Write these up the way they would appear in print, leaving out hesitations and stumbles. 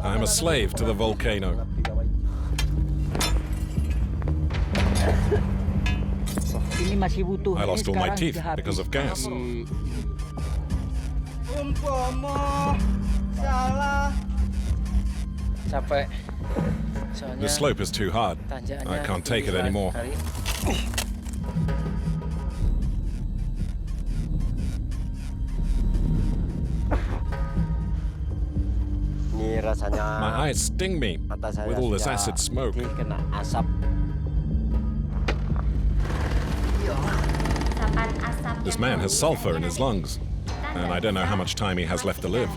I'm a slave to the volcano. I lost all my teeth because of gas. The slope is too hard. I can't take it anymore. My eyes sting me with all this acid smoke. This man has sulphur in his lungs, and I don't know how much time he has left to live.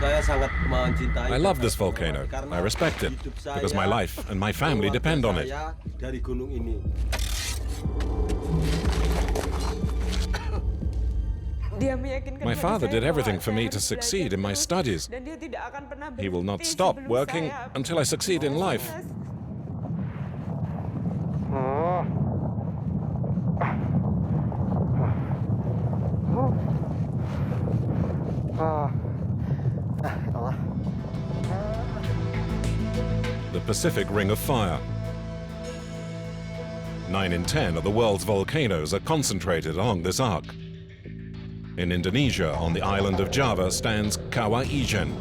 I love this volcano. I respect it, because my life and my family depend on it. My father did everything for me to succeed in my studies. He will not stop working until I succeed in life. The Pacific Ring of Fire. 9 in 10 of the world's volcanoes are concentrated along this arc. In Indonesia, on the island of Java, stands Kawah Ijen,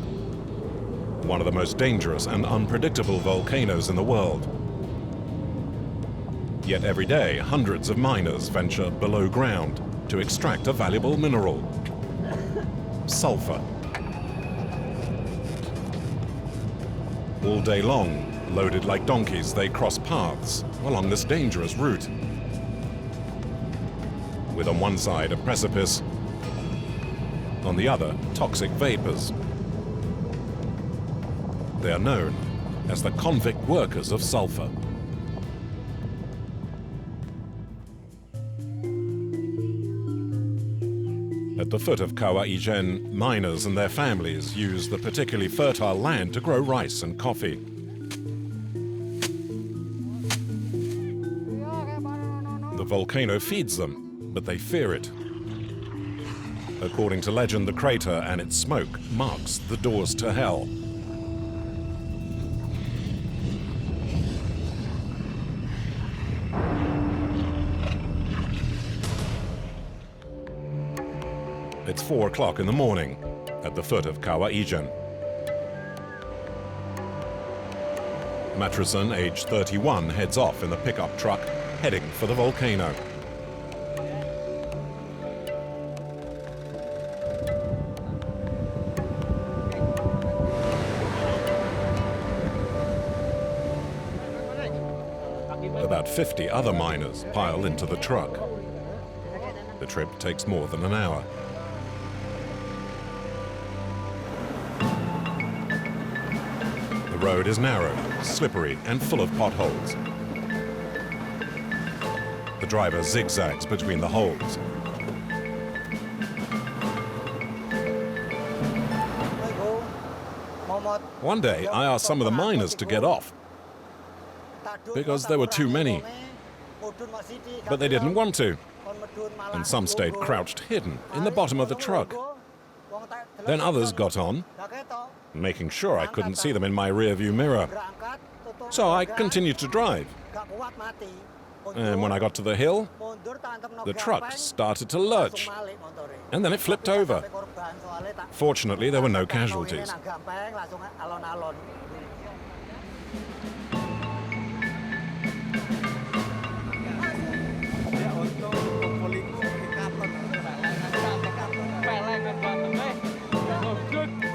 one of the most dangerous and unpredictable volcanoes in the world. Yet every day, hundreds of miners venture below ground to extract a valuable mineral, sulphur. All day long, loaded like donkeys, they cross paths along this dangerous route. With on one side a precipice, on the other, toxic vapors. They are known as the convict workers of sulphur. At the foot of Kawah Ijen, miners and their families use the particularly fertile land to grow rice and coffee. The volcano feeds them, but they fear it. According to legend, the crater and its smoke marks the doors to hell. It's 4 o'clock in the morning at the foot of Kawah Ijen. Matrison, aged 31, heads off in the pickup truck, heading for the volcano. About 50 other miners pile into the truck. The trip takes more than an hour. The road is narrow, slippery, and full of potholes. The driver zigzags between the holes. One day, I asked some of the miners to get off, because there were too many. But they didn't want to, and some stayed crouched hidden in the bottom of the truck. Then others got on, making sure I couldn't see them in my rearview mirror. So I continued to drive. And when I got to the hill, the truck started to lurch, and then it flipped over. Fortunately, there were no casualties.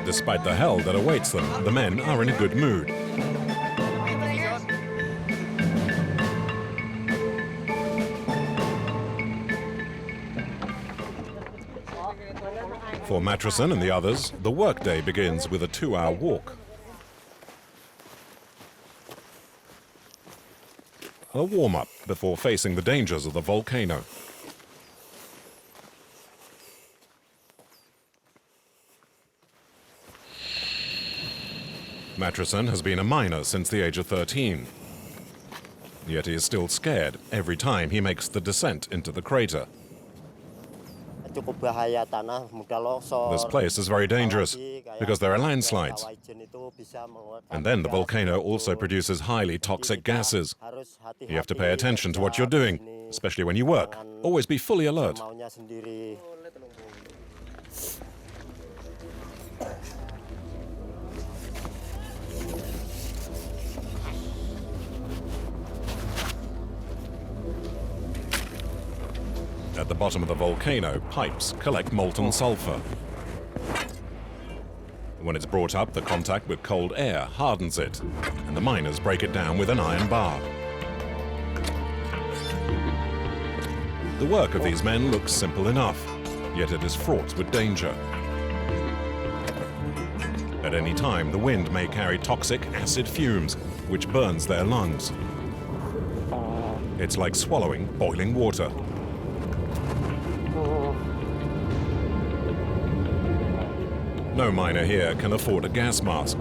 Despite the hell that awaits them, the men are in a good mood. For Matrison and the others, the workday begins with a 2-hour walk. A warm-up before facing the dangers of the volcano. Matrison has been a miner since the age of 13. Yet he is still scared every time he makes the descent into the crater. This place is very dangerous because there are landslides. And then the volcano also produces highly toxic gases. You have to pay attention to what you're doing, especially when you work. Always be fully alert. At the bottom of the volcano, pipes collect molten sulphur. When it's brought up, the contact with cold air hardens it, and the miners break it down with an iron bar. The work of these men looks simple enough, yet it is fraught with danger. At any time, the wind may carry toxic acid fumes, which burns their lungs. It's like swallowing boiling water. No miner here can afford a gas mask.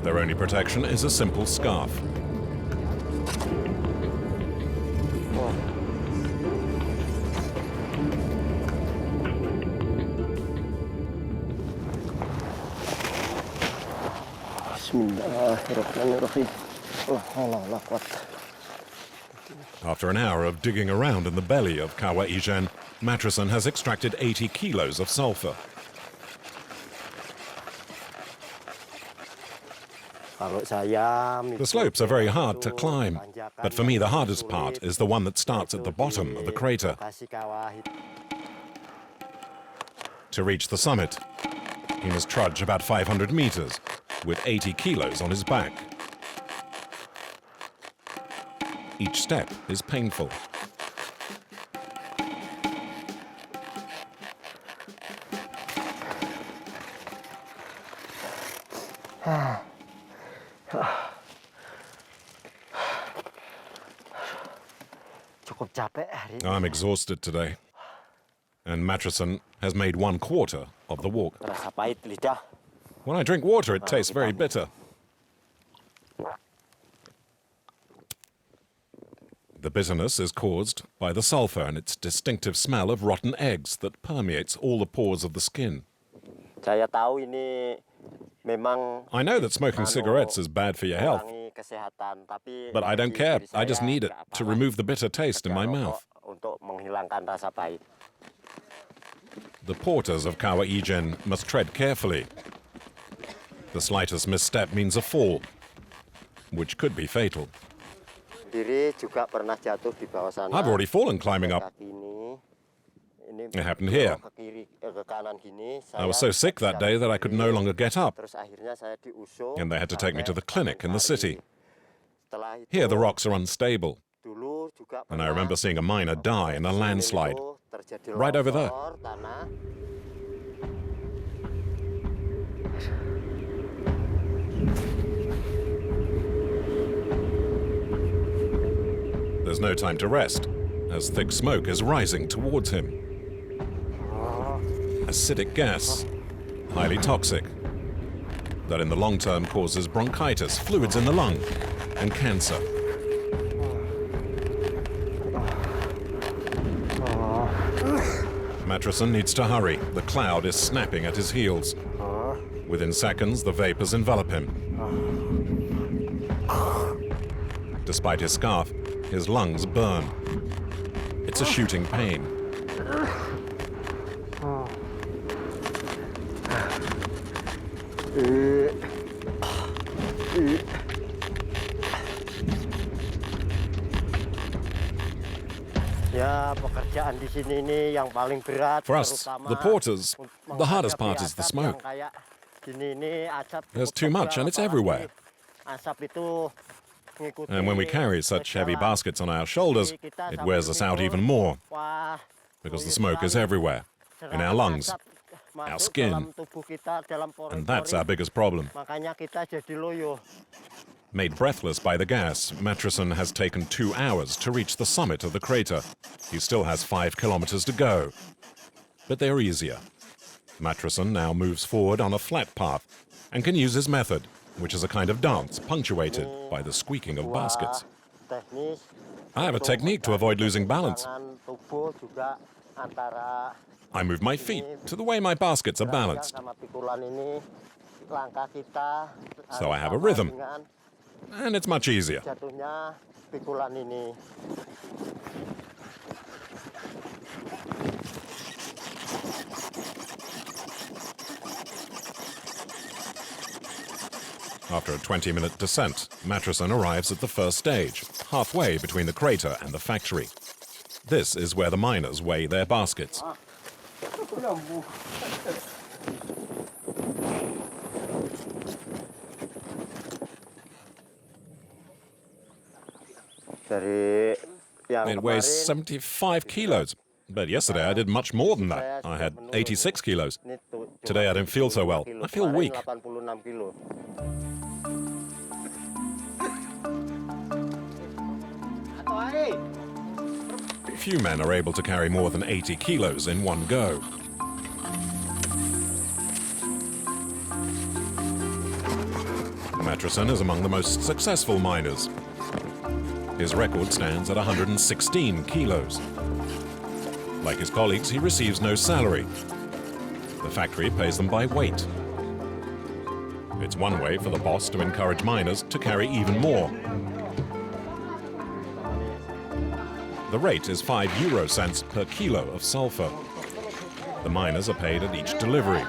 Their only protection is a simple scarf. After an hour of digging around in the belly of Kawah Ijen, Matrisson has extracted 80 kilos of sulphur. The slopes are very hard to climb, but for me the hardest part is the one that starts at the bottom of the crater. To reach the summit, he must trudge about 500 meters with 80 kilos on his back. Each step is painful. I'm exhausted today, and Matrisson has made 1/4 of the walk. When I drink water, it tastes very bitter. The bitterness is caused by the sulphur and its distinctive smell of rotten eggs that permeates all the pores of the skin. I know that smoking cigarettes is bad for your health, but I don't care. I just need it to remove the bitter taste in my mouth. The porters of Kawah Ijen must tread carefully. The slightest misstep means a fall, which could be fatal. I've already fallen climbing up. It happened here. I was so sick that day that I could no longer get up, and they had to take me to the clinic in the city. Here the rocks are unstable, and I remember seeing a miner die in a landslide, right over there. There's no time to rest, as thick smoke is rising towards him. Acidic gas, highly toxic, that in the long term causes bronchitis, fluids in the lung, and cancer. Matrisson needs to hurry. The cloud is snapping at his heels. Within seconds, the vapors envelop him. Despite his scarf, his lungs burn. It's a shooting pain. For us, the porters, the hardest part is the smoke. There's too much and it's everywhere. And when we carry such heavy baskets on our shoulders, it wears us out even more, because the smoke is everywhere, in our lungs, our skin, and that's our biggest problem. Made breathless by the gas, Matrisson has taken 2 hours to reach the summit of the crater. He still has 5 kilometers to go, but they're easier. Matrisson now moves forward on a flat path and can use his method, which is a kind of dance punctuated by the squeaking of baskets. I have a technique to avoid losing balance. I move my feet to the way my baskets are balanced. So I have a rhythm, and it's much easier. After a 20-minute descent, Mattrison arrives at the first stage, halfway between the crater and the factory. This is where the miners weigh their baskets. It weighs 75 kilos. But yesterday I did much more than that. I had 86 kilos. Today I don't feel so well. I feel weak. Few men are able to carry more than 80 kilos in one go. Mattrison is among the most successful miners. His record stands at 116 kilos. Like his colleagues, he receives no salary. The factory pays them by weight. It's one way for the boss to encourage miners to carry even more. The rate is 5 euro cents per kilo of sulphur. The miners are paid at each delivery,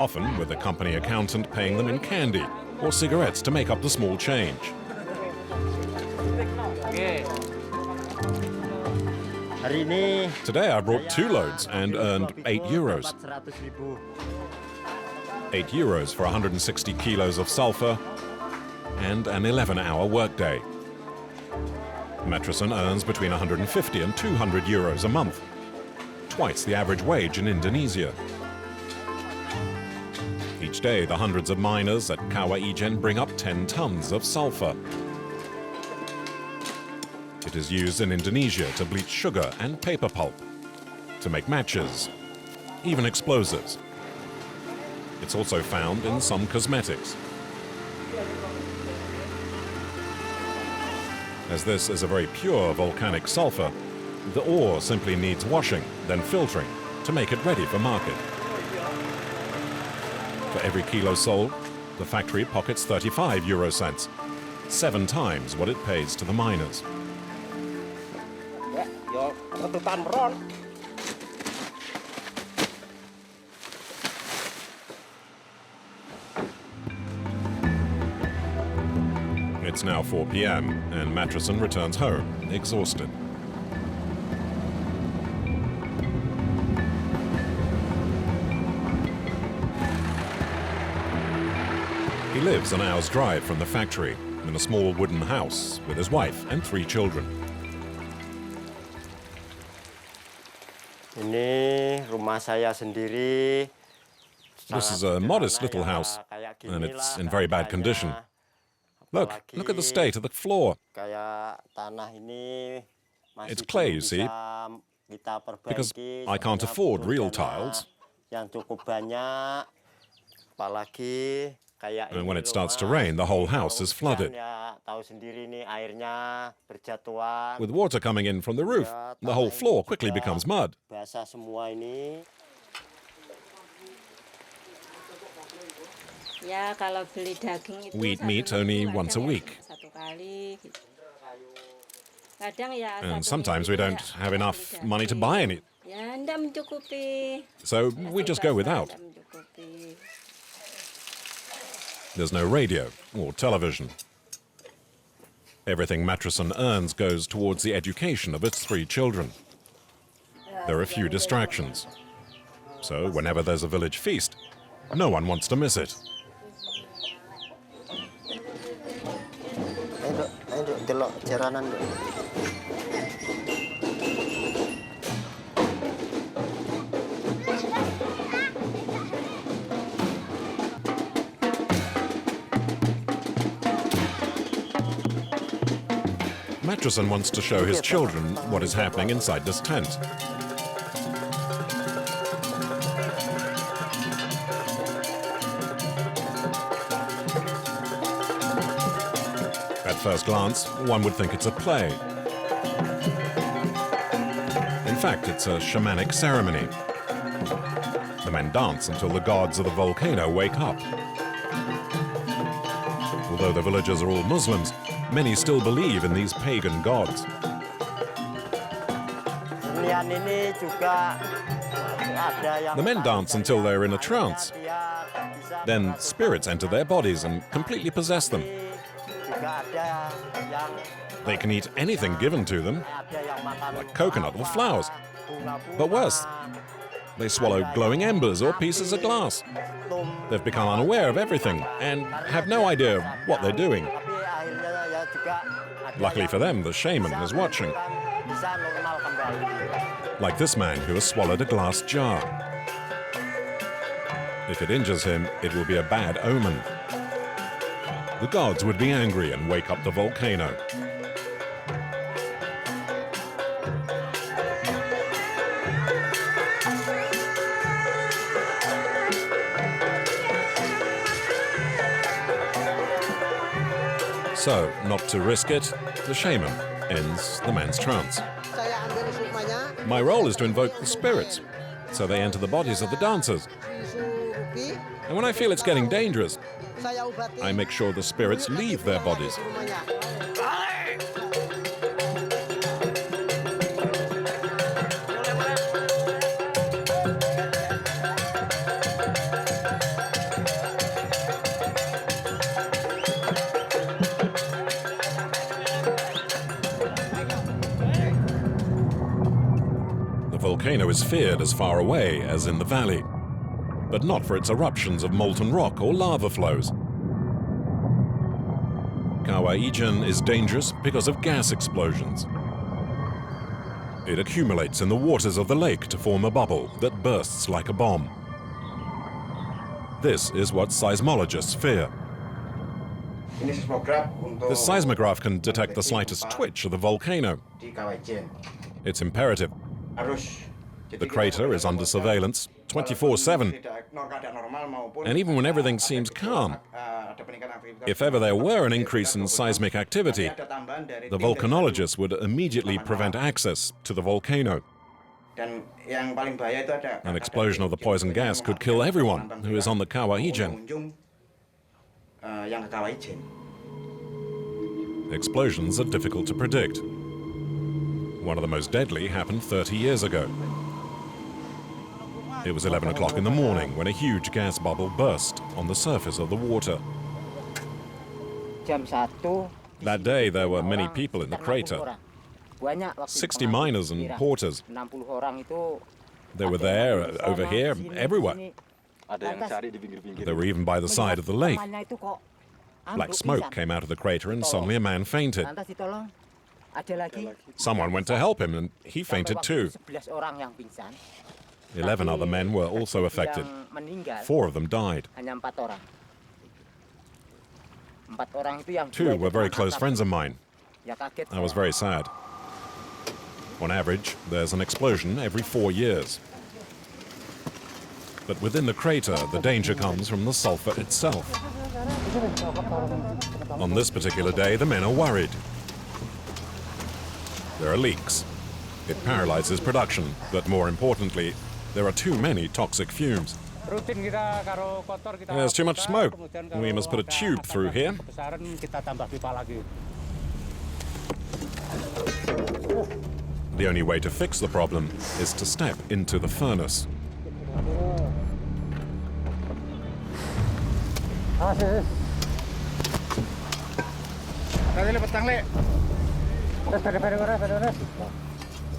often with the company accountant paying them in candy or cigarettes to make up the small change. Today I brought 2 loads and earned 8 euros. 8 euros for 160 kilos of sulphur and an 11-hour workday. Mattrison earns between 150 and 200 euros a month, twice the average wage in Indonesia. Each day, the hundreds of miners at Kawah Ijen bring up 10 tons of sulphur. It is used in Indonesia to bleach sugar and paper pulp, to make matches, even explosives. It's also found in some cosmetics. As this is a very pure volcanic sulphur, the ore simply needs washing, then filtering, to make it ready for market. For every kilo sold, the factory pockets 35 euro cents, 7 times what it pays to the miners. It's now 4 p.m. and Mattrison returns home, exhausted. He lives an hour's drive from the factory in a small wooden house with his wife and 3 children. This is a modest little house, and it's in very bad condition. Look at the state of the floor. It's clay, you see, because I can't afford real tiles. And when it starts to rain, the whole house is flooded. With water coming in from the roof, the whole floor quickly becomes mud. We eat meat only once a week. And sometimes we don't have enough money to buy any. So we just go without. There's no radio or television. Everything Mattrison earns goes towards the education of its 3 children. There are few distractions. So whenever there's a village feast, no one wants to miss it. Mattrison wants to show his children what is happening inside this tent. At first glance, one would think it's a play. In fact, it's a shamanic ceremony. The men dance until the gods of the volcano wake up. Although the villagers are all Muslims, many still believe in these pagan gods. The men dance until they're in a trance. Then spirits enter their bodies and completely possess them. They can eat anything given to them, like coconut or flowers. But worse, they swallow glowing embers or pieces of glass. They've become unaware of everything and have no idea what they're doing. Luckily for them, the shaman is watching. Like this man who has swallowed a glass jar. If it injures him, it will be a bad omen. The gods would be angry and wake up the volcano. So, not to risk it, the shaman ends the man's trance. My role is to invoke the spirits, so they enter the bodies of the dancers. And when I feel it's getting dangerous, I make sure the spirits leave their bodies. The volcano is feared as far away as in the valley, but not for its eruptions of molten rock or lava flows. Kawah Ijen is dangerous because of gas explosions. It accumulates in the waters of the lake to form a bubble that bursts like a bomb. This is what seismologists fear. The seismograph can detect the slightest twitch of the volcano. It's imperative. The crater is under surveillance 24/7. And even when everything seems calm, if ever there were an increase in seismic activity, the volcanologists would immediately prevent access to the volcano. An explosion of the poison gas could kill everyone who is on the Kawah Ijen. Explosions are difficult to predict. One of the most deadly happened 30 years ago. It was 11 o'clock in the morning when a huge gas bubble burst on the surface of the water. That day there were many people in the crater. 60 miners and porters. They were there, over here, everywhere. They were even by the side of the lake. Black smoke came out of the crater and suddenly a man fainted. Someone went to help him and he fainted too. 11 other men were also affected. 4 of them died. 2 were very close friends of mine. I was very sad. On average, there's an explosion every 4 years. But within the crater, the danger comes from the sulphur itself. On this particular day, the men are worried. There are leaks. It paralyzes production, but more importantly, there are too many toxic fumes. There's too much smoke. We must put a tube through here. The only way to fix the problem is to step into the furnace.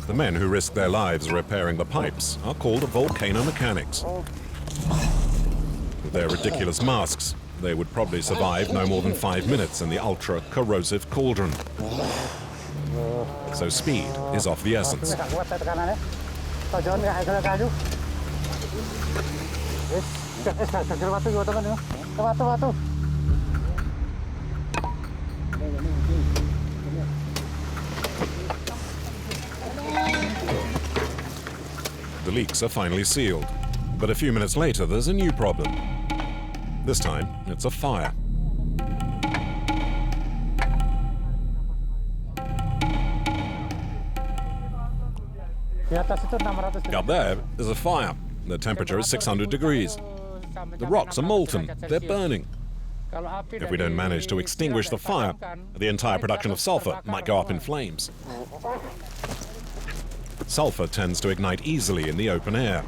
The men who risk their lives repairing the pipes are called volcano mechanics. With their ridiculous masks, they would probably survive no more than 5 minutes in the ultra-corrosive cauldron. So speed is of the essence. The leaks are finally sealed, but a few minutes later there's a new problem. This time, it's a fire. Up there is a fire. The temperature is 600 degrees. The rocks are molten. They're burning. If we don't manage to extinguish the fire, the entire production of sulphur might go up in flames. Sulphur tends to ignite easily in the open air.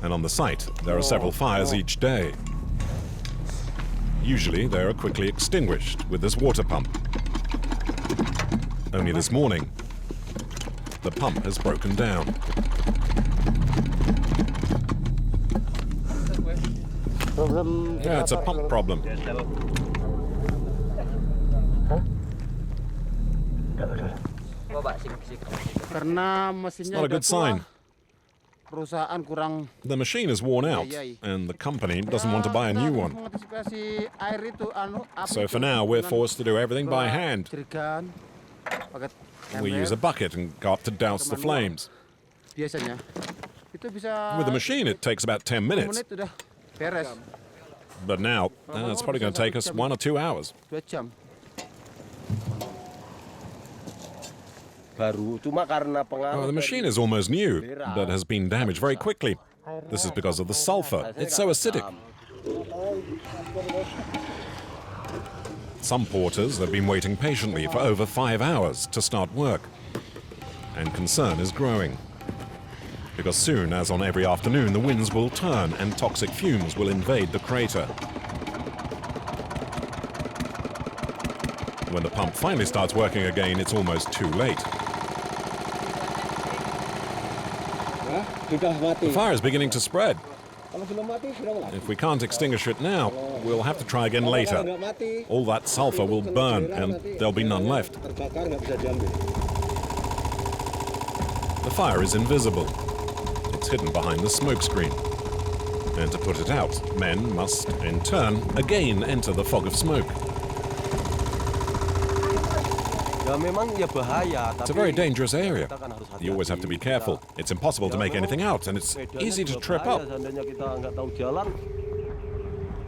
And on the site, there are several fires each day. Usually, they are quickly extinguished with this water pump. Only this morning, the pump has broken down. Yeah, it's a pump problem. It's not a good sign. The machine is worn out, and the company doesn't want to buy a new one. So for now, we're forced to do everything by hand. We use a bucket and go up to douse the flames. With the machine, it takes about 10 minutes. But now, it's probably going to take us 1 or 2 hours. The machine is almost new, but has been damaged very quickly. This is because of the sulphur. It's so acidic. Some porters have been waiting patiently for over 5 hours to start work. And concern is growing. Because soon, as on every afternoon, the winds will turn and toxic fumes will invade the crater. When the pump finally starts working again, it's almost too late. The fire is beginning to spread. If we can't extinguish it now, we'll have to try again later. All that sulphur will burn and there'll be none left. The fire is invisible. It's hidden behind the smoke screen. And to put it out, men must, in turn, again enter the fog of smoke. It's a very dangerous area. You always have to be careful. It's impossible to make anything out, and it's easy to trip up.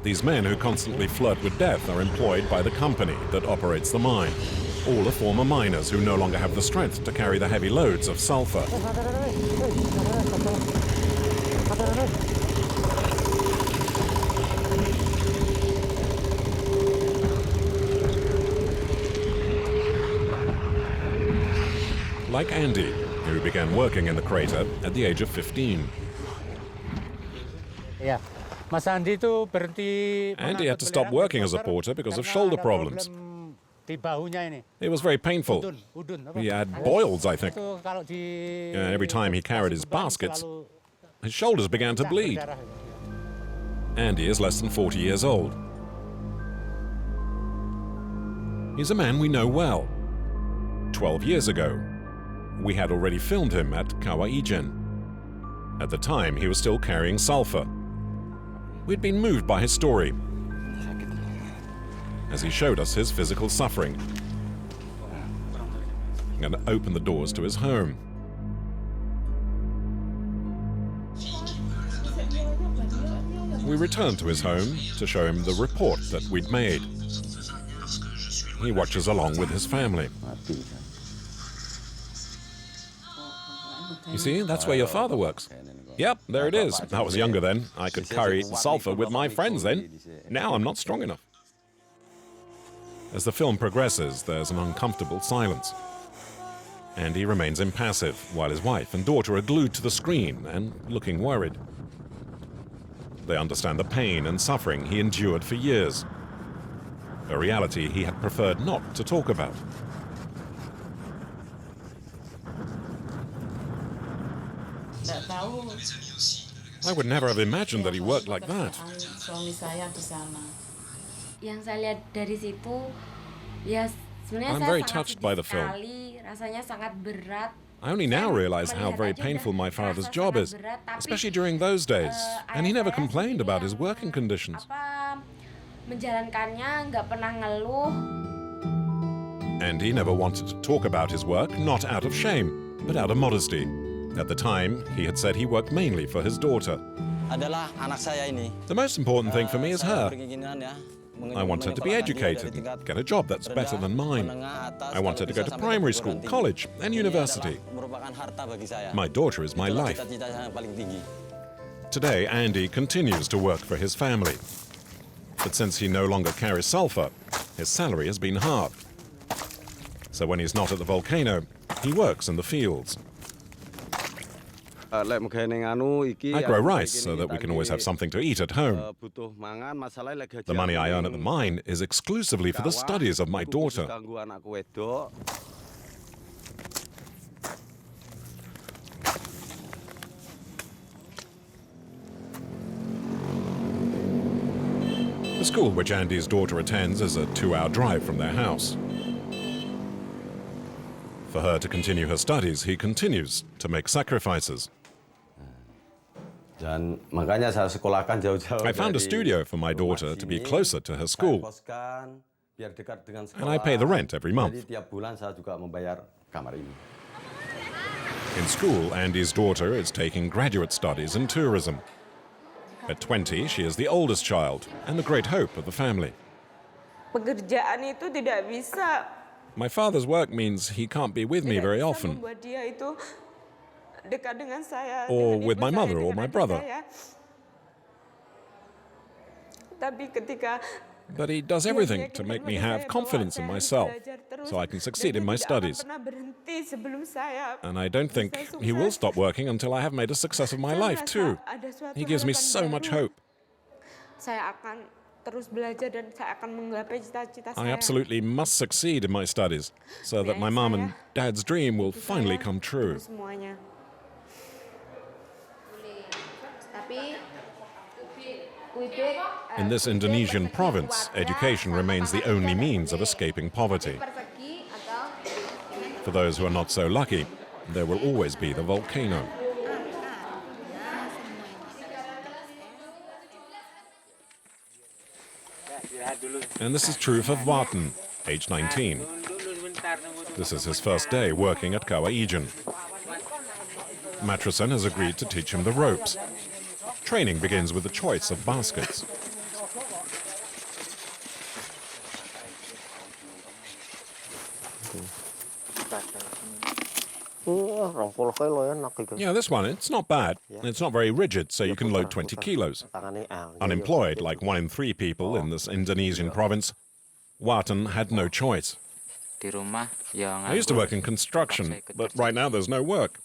These men who constantly flirt with death are employed by the company that operates the mine. All are former miners who no longer have the strength to carry the heavy loads of sulphur. Like Andy, who began working in the crater at the age of 15. Andy had to stop working as a porter because of shoulder problems. It was very painful. He had boils, I think. Every time he carried his baskets, his shoulders began to bleed. Andy is less than 40 years old. He's a man we know well. 12 years ago, we had already filmed him at Kawah Ijen. At the time, he was still carrying sulphur. We'd been moved by his story as he showed us his physical suffering and opened the doors to his home. We returned to his home to show him the report that we'd made. He watches along with his family. You see, that's where your father works. Yep, there it is. I was younger then. I could carry sulphur with my friends then. Now I'm not strong enough. As the film progresses, there's an uncomfortable silence. Andy remains impassive, while his wife and daughter are glued to the screen and looking worried. They understand the pain and suffering he endured for years, a reality he had preferred not to talk about. I would never have imagined that he worked like that. I'm very touched by the film. I only now realize how very painful my father's job is, especially during those days, and he never complained about his working conditions. And he never wanted to talk about his work, not out of shame, but out of modesty. At the time, he had said he worked mainly for his daughter. The most important thing for me is her. I want her to be educated and get a job that's better than mine. I want her to go to primary school, college, and university. My daughter is my life. Today, Andy continues to work for his family. But since he no longer carries sulphur, his salary has been halved. So when he's not at the volcano, he works in the fields. I grow rice so that we can always have something to eat at home. The money I earn at the mine is exclusively for the studies of my daughter. The school which Andy's daughter attends is a 2-hour drive from their house. For her to continue her studies, he continues to make sacrifices. I found a studio for my daughter to be closer to her school, and I pay the rent every month. In school, Andy's daughter is taking graduate studies in tourism. At 20, she is the oldest child and the great hope of the family. My father's work means he can't be with me very often, or with my mother or my brother. But he does everything to make me have confidence in myself, so I can succeed in my studies. And I don't think he will stop working until I have made a success of my life, too. He gives me so much hope. I absolutely must succeed in my studies, so that my mum and dad's dream will finally come true. In this Indonesian province, education remains the only means of escaping poverty. For those who are not so lucky, there will always be the volcano. And this is true for Warten, age 19. This is his first day working at Kawah Ijen. Matrosen has agreed to teach him the ropes. Training begins with the choice of baskets. Yeah, this one, it's not bad. It's not very rigid, so you can load 20 kilos. Unemployed, like 1 in 3 people in this Indonesian province, Warten had no choice. I used to work in construction, but right now there's no work.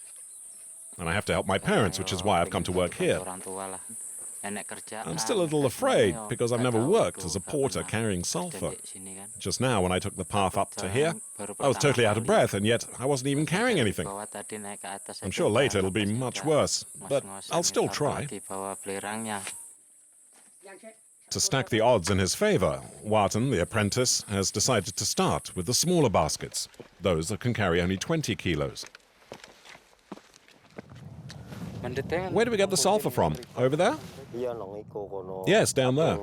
And I have to help my parents, which is why I've come to work here. I'm still a little afraid, because I've never worked as a porter carrying sulphur. Just now, when I took the path up to here, I was totally out of breath, and yet I wasn't even carrying anything. I'm sure later it'll be much worse, but I'll still try. To stack the odds in his favor, Warten, the apprentice, has decided to start with the smaller baskets, those that can carry only 20 kilos. Where do we get the sulphur from? Over there? Yes, down there.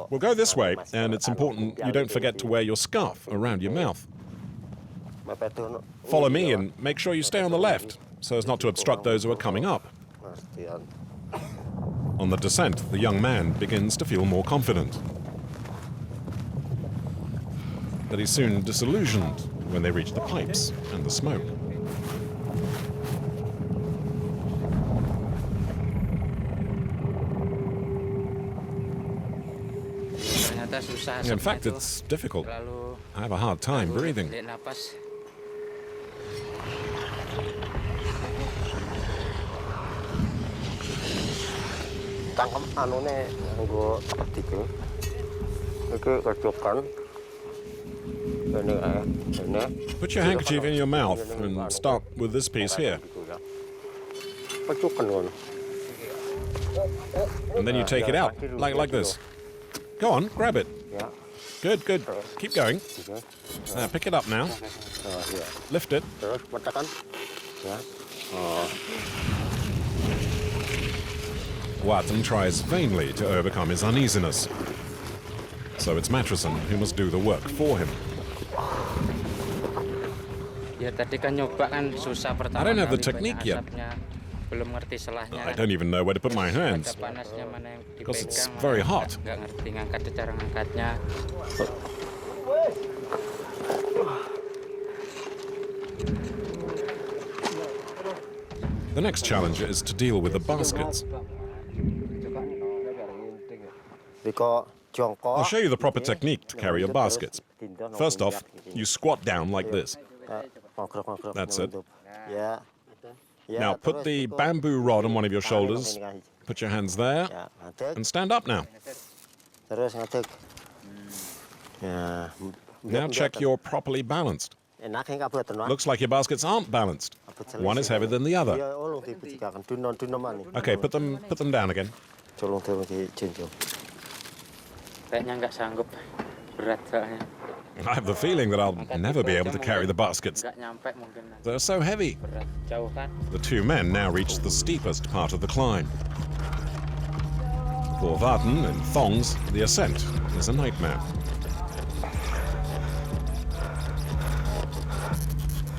We'll go this way, and it's important you don't forget to wear your scarf around your mouth. Follow me and make sure you stay on the left, so as not to obstruct those who are coming up. On the descent, the young man begins to feel more confident. But he's soon disillusioned when they reach the pipes and the smoke. In fact, it's difficult. I have a hard time breathing. Put your handkerchief in your mouth and start with this piece here. And then you take it out, like this. Go on, grab it. Good, good. Keep going. Pick it up now. Lift it. Warten tries vainly to overcome his uneasiness. So it's Matrosen who must do the work for him. I don't have the technique yet. belum ngerti selahnya. I don't even know where to put my hands Panasnya mana yang because it's dipegang, very hot. nggak ngerti ngangkat cara ngangkatnya. The next challenge is to deal with the baskets. I'll show you the proper technique to carry your baskets. First off, you squat down like this. That's it. Now put the bamboo rod on one of your shoulders, put your hands there, and stand up now. Now check you're properly balanced. Looks like your baskets aren't balanced. One is heavier than the other. Okay, put them down again. Kayaknya nggak sanggup, berat soalnya. I have the feeling that I'll never be able to carry the baskets. Nggak nyampe mungkin. They're so heavy. Berat, jauh kan? The two men now reach the steepest part of the climb. For Varden in thongs, the ascent is a nightmare.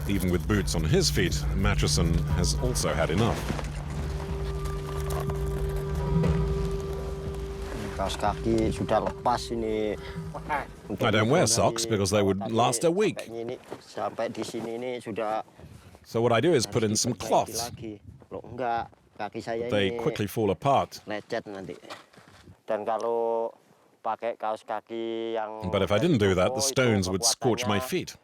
Even with boots on his feet, Matchison has also had enough. I don't wear socks because they would last a week. So what I do is put in some cloths. They quickly fall apart. But if I didn't do that, the stones would scorch my feet.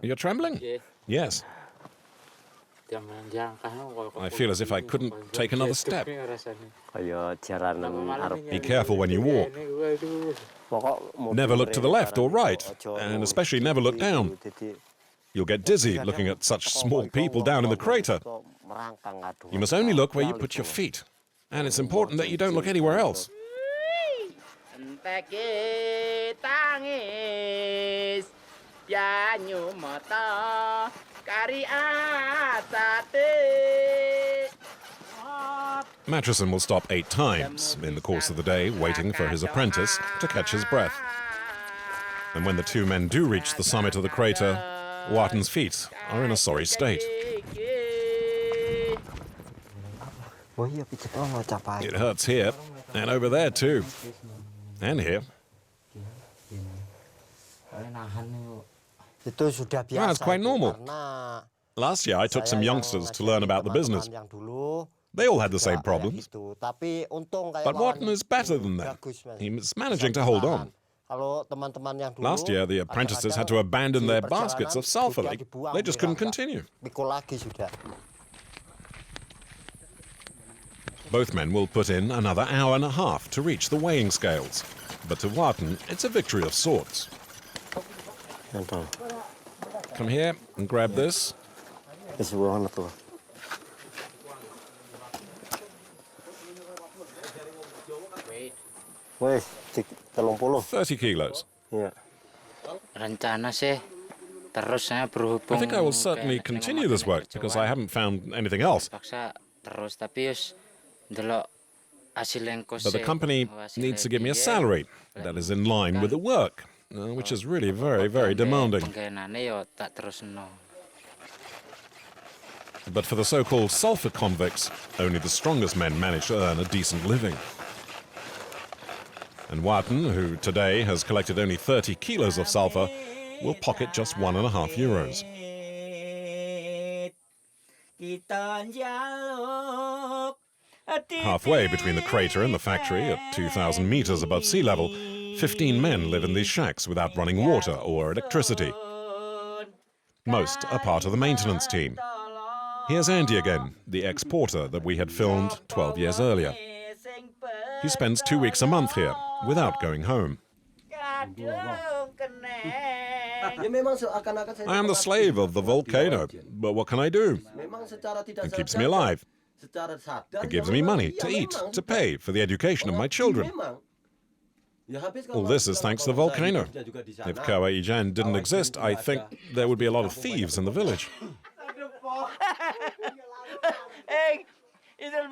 You're trembling? Yes. I feel as if I couldn't take another step. Be careful when you walk. Never look to the left or right, and especially never look down. You'll get dizzy looking at such small people down in the crater. You must only look where you put your feet. And it's important that you don't look anywhere else. Matchison will stop 8 times in the course of the day, waiting for his apprentice to catch his breath. And when the two men do reach the summit of the crater, Warten's feet are in a sorry state. It hurts here, and over there too, and here. Well, it's quite normal. Last year I took some youngsters to learn about the business. They all had the same problems. But Warten is better than that. He's managing to hold on. Last year the apprentices had to abandon their baskets of sulphur. They just couldn't continue. Both men will put in another hour and a half to reach the weighing scales. But to Warten, it's a victory of sorts. Come here and grab this. 30 kilos. Rencana sih terus saya berhubung. I think I will certainly continue this work because I haven't found anything else. Paksa terus tapi us delok hasil yang But the company needs to give me a salary that is in line with the work, which is really very, very demanding. But for the so-called sulphur convicts, only the strongest men manage to earn a decent living. And Warten, who today has collected only 30 kilos of sulphur, will pocket just €1.5. Halfway between the crater and the factory, at 2,000 meters above sea level, 15 men live in these shacks without running water or electricity. Most are part of the maintenance team. Here's Andy again, the exporter that we had filmed 12 years earlier. He spends 2 weeks a month here, without going home. I am the slave of the Volcano, but what can I do? It keeps me alive. It gives me money to eat, to pay for the education of my children. All this is thanks to the volcano. If Kawah Ijen didn't exist, I think there would be a lot of thieves in the village.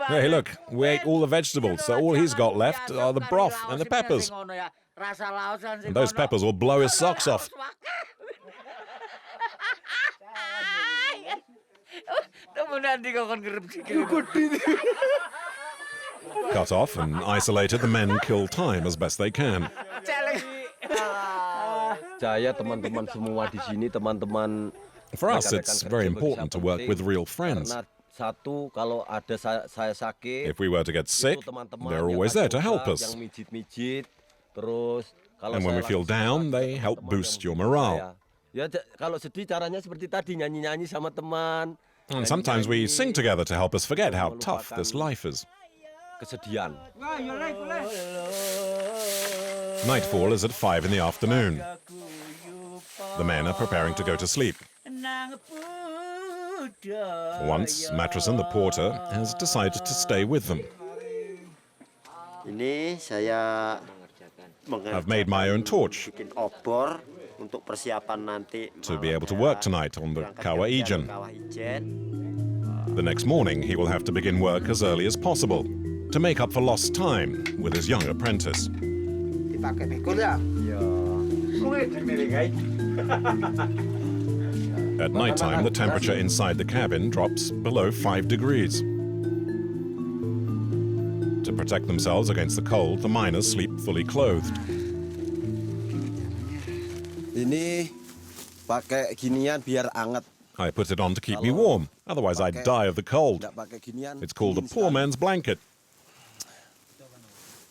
Hey, look, we ate all the vegetables, so all he's got left are the broth and the peppers. And those peppers will blow his socks off. Cut off and isolated, the men kill time as best they can. Saya teman-teman semua di sini, teman-teman. For us, it's very important to work with real friends. Satu, kalau ada saya sakit, If we were to get sick, they're always there to help us. yang mijit-mijit, terus kalau And when we saya feel lagi down, sakit, they help teman boost your yang morale. saya. Ya, kalau sedih caranya seperti tadi, nyanyi-nyanyi sama teman. And sometimes we sing together to help us forget how tough this life is. Kesedihan. Nightfall is at 5 in the afternoon. The men are preparing to go to sleep. Once, Mattrison, the porter, has decided to stay with them. Ini saya I've made my own torch bikin obor untuk persiapan nanti to be able to work tonight on the Kawah Ijen. Kawah Ijen. The next morning, he will have to begin work as early as possible to make up for lost time with his young apprentice. Dipakai pikul ya? At nighttime, the temperature inside the cabin drops below 5 degrees. To protect themselves against the cold, the miners sleep fully clothed. Ini pakai ginian biar anget. I put it on to keep me warm, otherwise I'd die of the cold. Nggak pakai ginian. It's called a dingin poor sekali. man's blanket.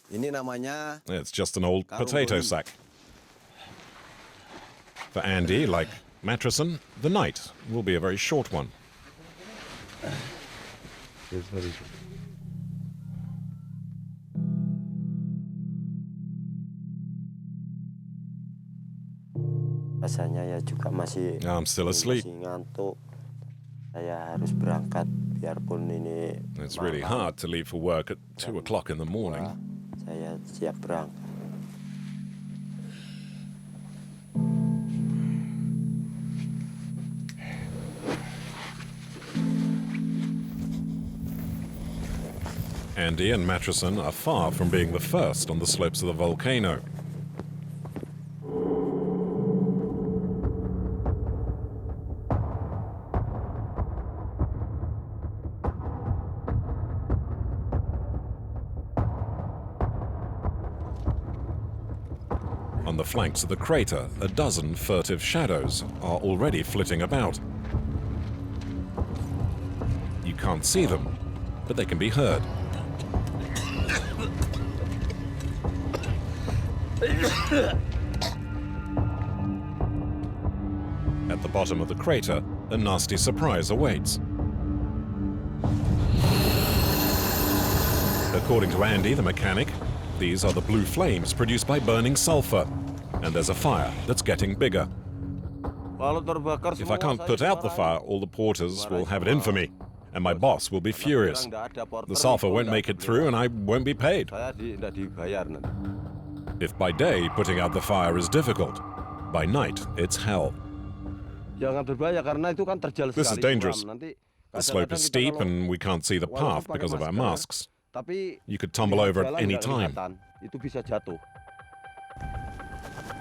Ini namanya It's just an old potato sack. For Andy, like Mattrison, the night will be a very short one. Rasanya ya juga masih I'm still asleep. masih ngantuk. Saya harus berangkat biarpun ini It's really malam. hard to leave for work at 2 o'clock in the morning. Saya siap berangkat. Andy and Mattrison are far from being the first on the slopes of the volcano. On the flanks of the crater, a dozen furtive shadows are already flitting about. You can't see them, but they can be heard. At the bottom of the crater, a nasty surprise awaits. According to Andy, the mechanic, these are the blue flames produced by burning sulphur, and there's a fire that's getting bigger. kalau terbakar If I can't put out the fire, all the porters will have it in for me, and my boss will be furious. The sulphur won't make it through, and I won't be paid. Saya tidak dibayar nanti. If by day putting out the fire is difficult, by night it's hell. Jangan berbahaya karena itu kan terjal This is sekali. dangerous. Curam. Nanti The slope kadang-kadang is kita steep kalau and we can't see the walaupun path pakai because of our masker, masks. Tapi You could tumble di over at jalan any nggak time, kelihatan. Itu bisa jatuh.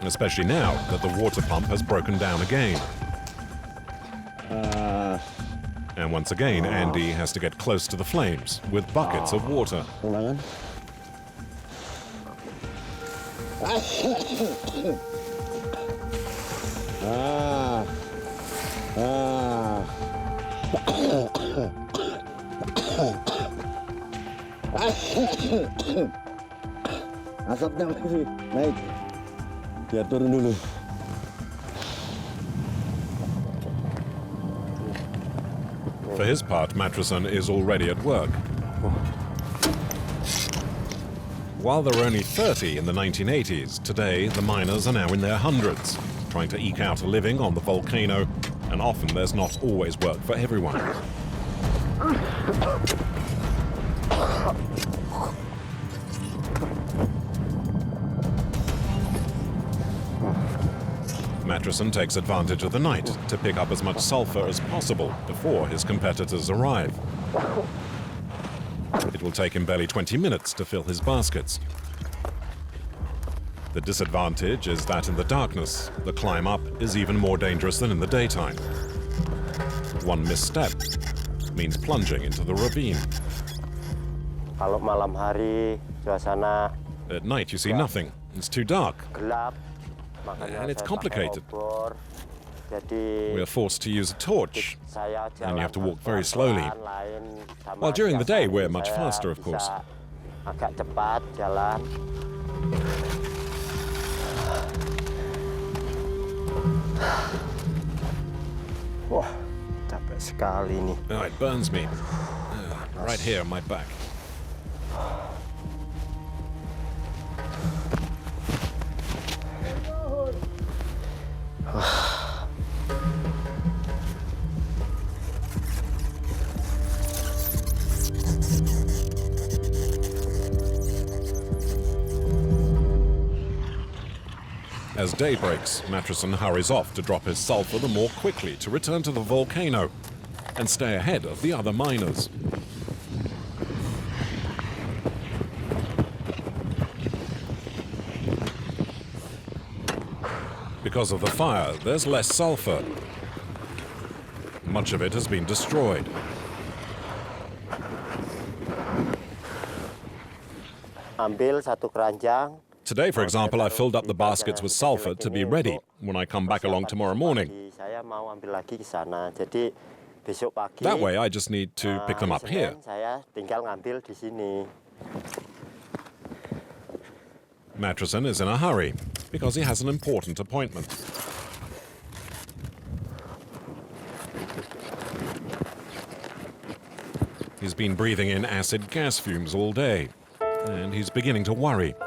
especially now that the water pump has broken down again. And once again, Andy has to get close to the flames with buckets of water. Asapnya masih naik. Biar turun dulu. For his part, Mattrison is already at work. While there were only 30 in the 1980s, today the miners are now in their hundreds, trying to eke out a living on the volcano, and often there's not always work for everyone. Mattrison takes advantage of the night to pick up as much sulphur as possible before his competitors arrive. It will take him barely 20 minutes to fill his baskets. The disadvantage is that in the darkness, the climb up is even more dangerous than in the daytime. One misstep means plunging into the ravine. Kalau malam hari suasana At night you see nothing. It's too dark. gelap, makanya And it's saya pakai complicated. obor. Jadi We are forced to use a torch. saya And you have to jalan walk very slowly. pelan-pelan, lain sama While during the tiap day hari we're much saya faster, of bisa course. Agak cepat jalan. Wah, capek sekali nih. Oh, it burns me. Right here on my back. As day breaks, Mattrison hurries off to drop his sulphur the more quickly to return to the volcano and stay ahead of the other miners. Because of the fire, there's less sulphur. Much of it has been destroyed. Ambil satu keranjang. Today, for example, I filled up the baskets with sulphur to be ready when I come back along tomorrow morning. Saya mau ambil lagi ke sana. Jadi besok pagi. That way, I just need to pick them up here. Saya tinggal ngambil di sini. Mattrison is in a hurry because he has an important appointment. He's been breathing in acid gas fumes all day, and he's beginning to worry.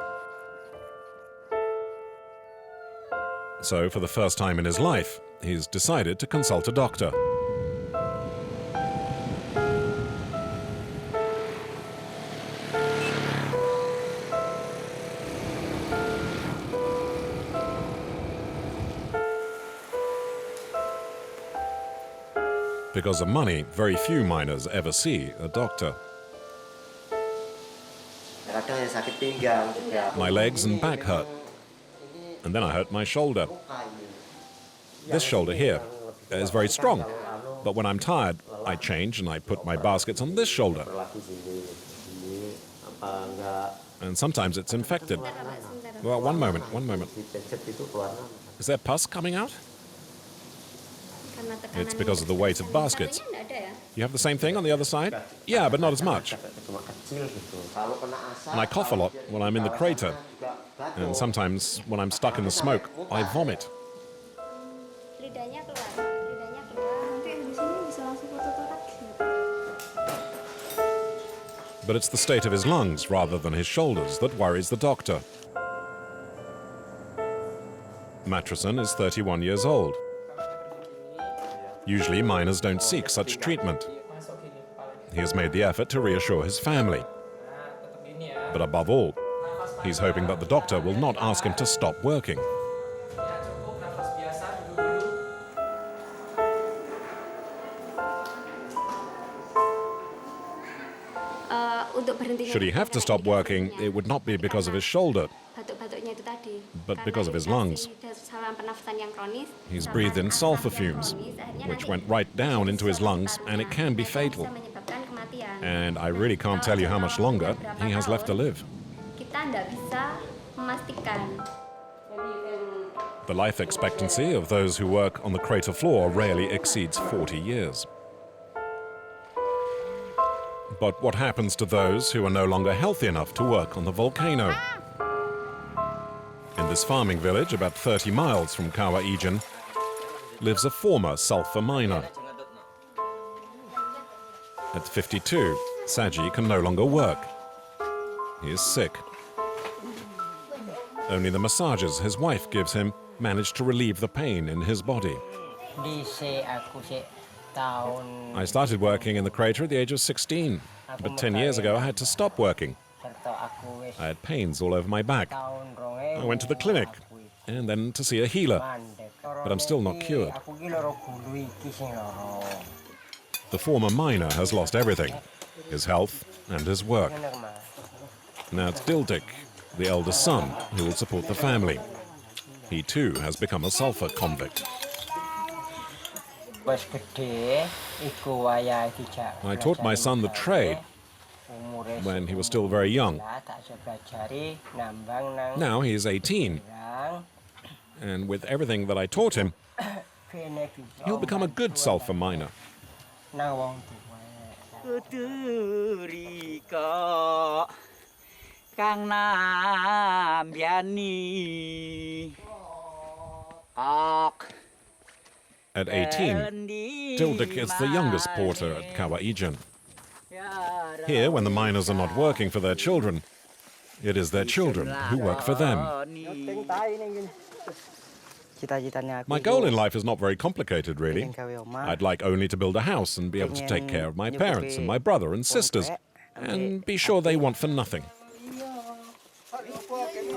So, for the first time in his life, he's decided to consult a doctor. Because of money, very few miners ever see a doctor. Kadang sakit pinggang juga. My legs and back hurt, and then I hurt my shoulder. This shoulder here is very strong, but when I'm tired, I change and I put my baskets on this shoulder. And sometimes it's infected. Well, one moment. Is there pus coming out? It's because of the weight of baskets. You have the same thing on the other side? Yeah, but not as much. And I cough a lot when I'm in the crater. And sometimes when I'm stuck in the smoke, I vomit. But it's the state of his lungs rather than his shoulders that worries the doctor. Mattrison is 31 years old. Usually miners don't seek such treatment. He has made the effort to reassure his family. But above all, he's hoping that the doctor will not ask him to stop working. Should he have to stop working, it would not be because of his shoulder, but because of his lungs. He's breathed in sulphur fumes, which went right down into his lungs, and it can be fatal. And I really can't tell you how much longer he has left to live. The life expectancy of those who work on the crater floor rarely exceeds 40 years. But what happens to those who are no longer healthy enough to work on the volcano? In this farming village, about 30 miles from Kawah Ijen, lives a former sulphur miner. At 52, Saji can no longer work. He is sick. Only the massages his wife gives him manage to relieve the pain in his body. I started working in the crater at the age of 16, but 10 years ago I had to stop working. I had pains all over my back. I went to the clinic and then to see a healer, but I'm still not cured. The former miner has lost everything, his health and his work. Now it's Dildik, the eldest son, who will support the family. He too has become a sulphur convict. I taught my son the trade when he was still very young. Now he is 18, and with everything that I taught him, he'll become a good sulphur miner. At 18, Tildik is the youngest porter at Kawah Ijen. Here, when the miners are not working for their children, it is their children who work for them. My goal in life is not very complicated, really. I'd like only to build a house and be able to take care of my parents and my brother and sisters, and be sure they want for nothing.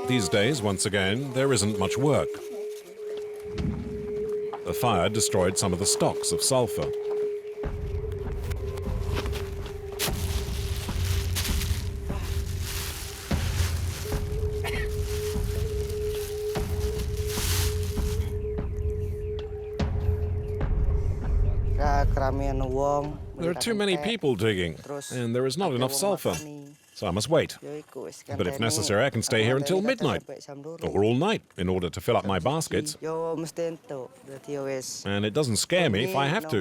These days, once again, there isn't much work. The fire destroyed some of the stocks of sulphur. There are too many people digging, and there is not enough sulphur, so I must wait. But if necessary, I can stay here until midnight, or all night, in order to fill up my baskets. And it doesn't scare me if I have to.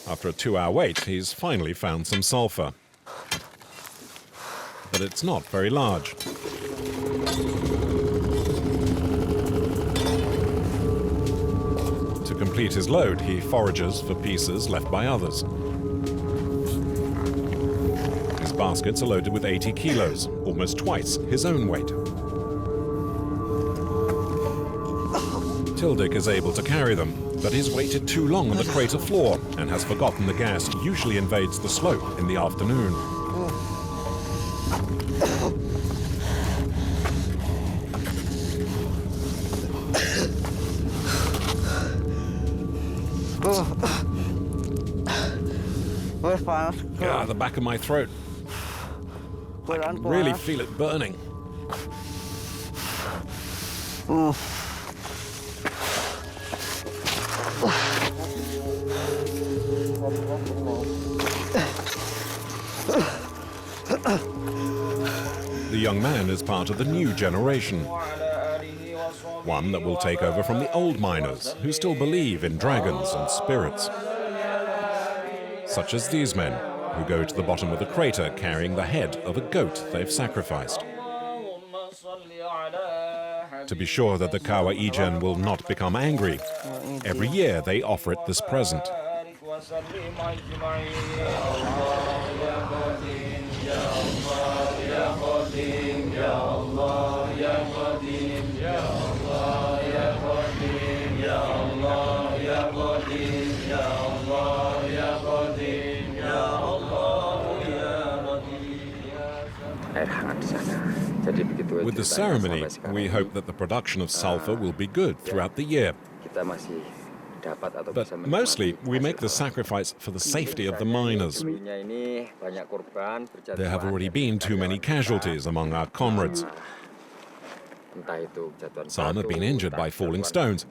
After a 2-hour wait, he's finally found some sulphur. But it's not very large. To complete his load, he forages for pieces left by others. His baskets are loaded with 80 kilos, almost twice his own weight. Tildik is able to carry them, but he's waited too long on the crater floor and has forgotten the gas usually invades the slope in the afternoon. The back of my throat. I can really feel it burning. The young man is part of the new generation. One that will take over from the old miners who still believe in dragons and spirits. Such as these men, who go to the bottom of the crater carrying the head of a goat they've sacrificed. To be sure that the Kawah Ijen will not become angry, every year they offer it this present. With the ceremony, we hope that the production of sulphur will be good throughout the year. But mostly, we make the sacrifice for the safety of the miners. There have already been too many casualties among our comrades. Some have been injured by falling stones.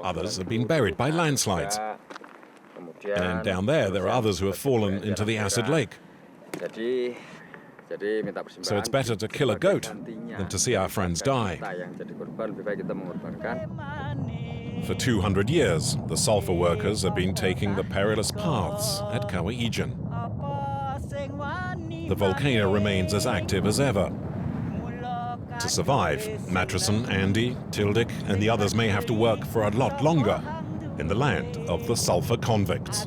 Others have been buried by landslides. And down there are others who have fallen into the acid lake. So it's better to kill a goat than to see our friends die. For 200 years, the sulphur workers have been taking the perilous paths at Kawah Ijen. The volcano remains as active as ever. To survive, Matreson, Andy, Tildik, and the others may have to work for a lot longer in the land of the sulphur convicts.